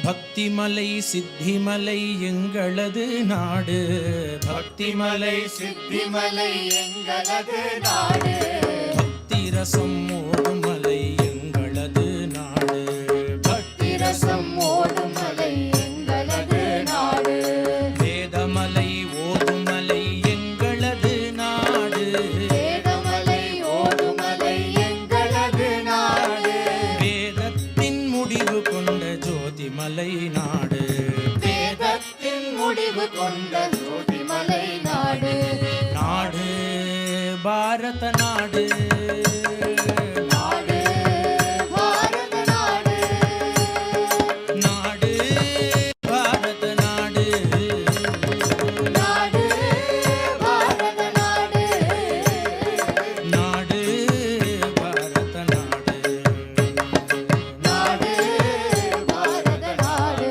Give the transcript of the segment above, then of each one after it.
பக்திமலை சித்திமலை எங்களது நாடு, பக்திமலை சித்திமலை எங்களது நாடு, பக்தி ரசம் ஓடும் மலை எங்களது நாடு, பக்தி ரசம் ஓடும் மலை எங்களது நாடு, வேதமலை ஓடும் மலை எங்களது நாடு, வேதமலை ஓடும் மலை எங்களது நாடு, வேதத்தின் முடிவு கொண்ட ஜோதிமலை நாடு, வேதத்தின் முடிவு கொண்ட ஜோதிமலை நாடு, நாடு பாரத நாடு, நாடு பாரத நாடு, நாடு பாரத நாடு, நாடு பாரத நாடு, நாடு பாரத நாடு, நாடு பாரத நாடு.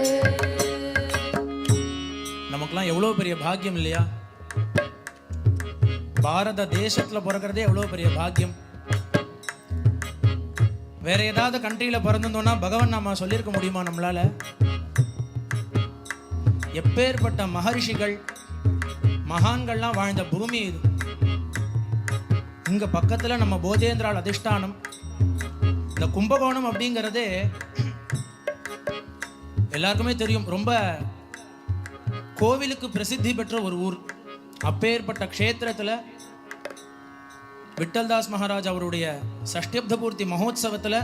நமக்கெல்லாம் எவ்வளவு பெரிய பாக்கியம் இல்லையா? பாரத தேசத்துல பிறக்கிறதே எவ்வளவு பெரிய பாக்கியம். வேற ஏதாவது கண்ட்ரியில பிறந்திருந்தோம்னா பகவான் நாம சொல்லியிருக்க முடியுமா நம்மளால? எப்பேற்பட்ட மகரிஷிகள் மகான்கள்லாம் வாழ்ந்த பூமி இது. இங்க பக்கத்துல நம்ம போதேந்திரால் அதிஷ்டானம். இந்த கும்பகோணம் அப்படிங்கிறதே எல்லாருக்குமே தெரியும், ரொம்ப கோவிலுக்கு பிரசித்தி பெற்ற ஒரு ஊர். அப்பேற்பட்ட க்ஷேத்திரத்துல விட்டல்தாஸ் மகாராஜ் அவருடைய சஷ்டிப்த பூர்த்தி மகோத்சவத்துல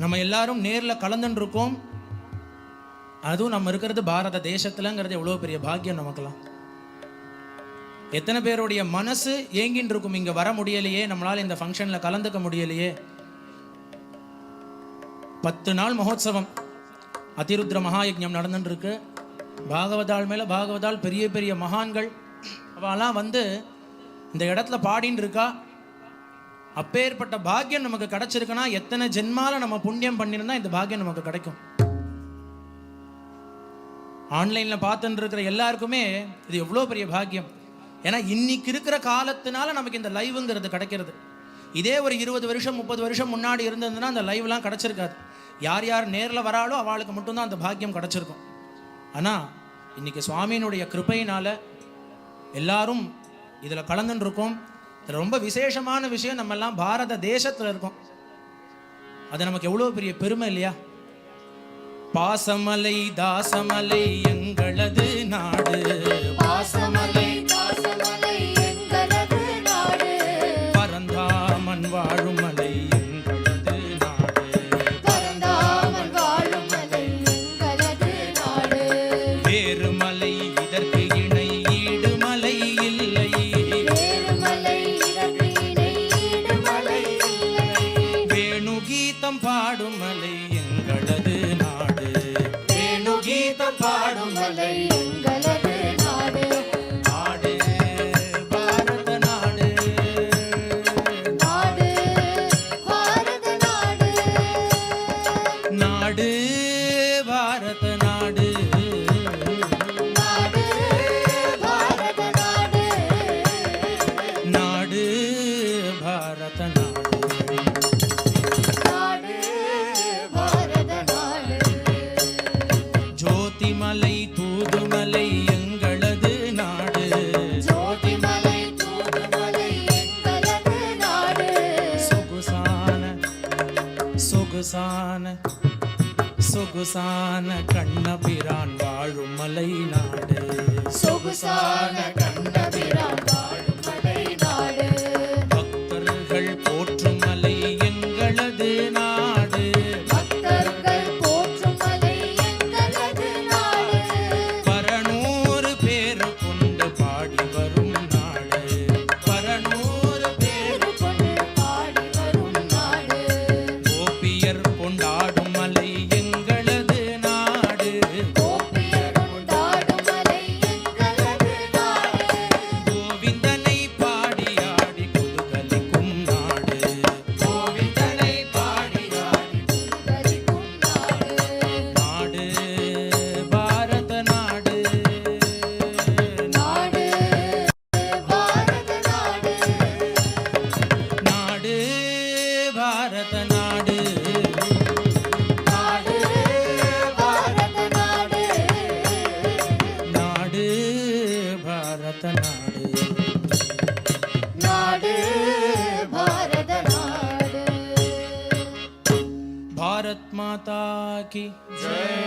நம்ம எல்லாரும் நேர்ல கலந்துன்னு இருக்கோம். அதுவும் நம்ம இருக்கிறது பாரத தேசத்துலங்கிறது எவ்வளவு பெரிய பாக்கியம் நமக்கெல்லாம். எத்தனை பேருடைய மனசு ஏங்கின்னு இருக்கும், இங்க வர முடியலையே, நம்மளால இந்த ஃபங்க்ஷன்ல கலந்துக்க முடியலையே. 10 நாள் மகோத்சவம், அதிருத்ர மகாயஜ்ஞம் நடந்துட்டு இருக்கு. பாகவதாள் மேல பாகவதாள், பெரிய பெரிய மகான்கள் அவெல்லாம் வந்து இந்த இடத்துல பாடின்னு இருக்கா. அப்பேற்பட்ட பாக்கியம் நமக்கு கிடைச்சிருக்குன்னா எத்தனை ஜென்மால நம்ம புண்ணியம் பண்ணிருந்தா இந்த பாக்கியம் நமக்கு கிடைக்கும். ஆன்லைன்ல பார்த்துட்டு இருக்கிற எல்லாருக்குமே இது எவ்வளவு பெரிய பாக்கியம். ஏன்னா இன்னைக்கு இருக்கிற காலத்தினால நமக்கு இந்த லைவுங்கிறது கிடைக்கிறது. இதே ஒரு 20 வருஷம் 30 வருஷம் முன்னாடி இருந்ததுன்னா அந்த லைவ்லாம் கிடைச்சிருக்காது. யார் யார் நேரில் வராளோ அவளுக்கு மட்டும்தான் அந்த பாக்கியம் கிடைச்சிருக்கும். ஆனால் இன்னைக்கு சுவாமியினுடைய கிருபையினால எல்லாரும் இதில் கலந்துன்னு இருக்கோம். இதில் ரொம்ப விசேஷமான விஷயம், நம்ம எல்லாம் பாரத தேசத்தில் இருக்கோம். அது நமக்கு எவ்வளோ பெரிய பெருமை இல்லையா? பாசமலை தாசமலை எங்களது நாடு, பாசமலை தாசமலை எங்களது நாடு, பரந்தாமன் வாழும் மலை எங்களது நாடு, பரந்தாமன் வாழும் மலை எங்களது நாடு, வேறு மலை இதற்கு இணை ஈடு மலை இல்லை, வேறு மலை இதற்கு இணை ஈடு மலை இல்லை, வேணு கீதம் பாடும் மலை எங்களது நாடு, வேணு கீதம் பாடும் மலை எங்களது நாடு, நாடு பாரத நாடு, நாடு பாரத நாடு, நாடு பாரத நாடு, நாடு பாரத நாடு, நாடு பாரத நாடு, நாடு பாரத நாடு, ஜோதிமலை தூதுமலை எங்களது நாடு, ஜோதிமலை தூதுமலை எங்களது நாடு, சொகுசான சொகுசான சொகுசான கண்ணபிரான் வாழும் மலை நாடு, சொகுசான கண்ணபிரான் வாழும் மலை நாடு, பக்தர்கள் போற்றும் மலை எங்களது நாடு, பக்தர்கள் போற்றும் மலை எங்களது நாடு, பரநூறு பேர் கொண்டு பாடி வரும் நாடு, பரநூறு பேர் பேரு கொண்டு பாடி வரும் நாடு, கோபியர் கொண்டாடும் மலை எங்களது நாடு, கோபியர் கொண்டாடும் மலை எங்களது நாடு, கோவிந்தனை பாடி ஆடி குதூகலிக்கும் நாடு, கோவிந்தனை பாடி ஆடி குதூகலிக்கும் நாடு, நாடு பாரத நாடு, நாடு பாரத நாடு, நாடு பாரத நாடு, நாடு பாரத நாடு, நாடு பாரத நாடு. பாரத் மாதா கி ஜெய்.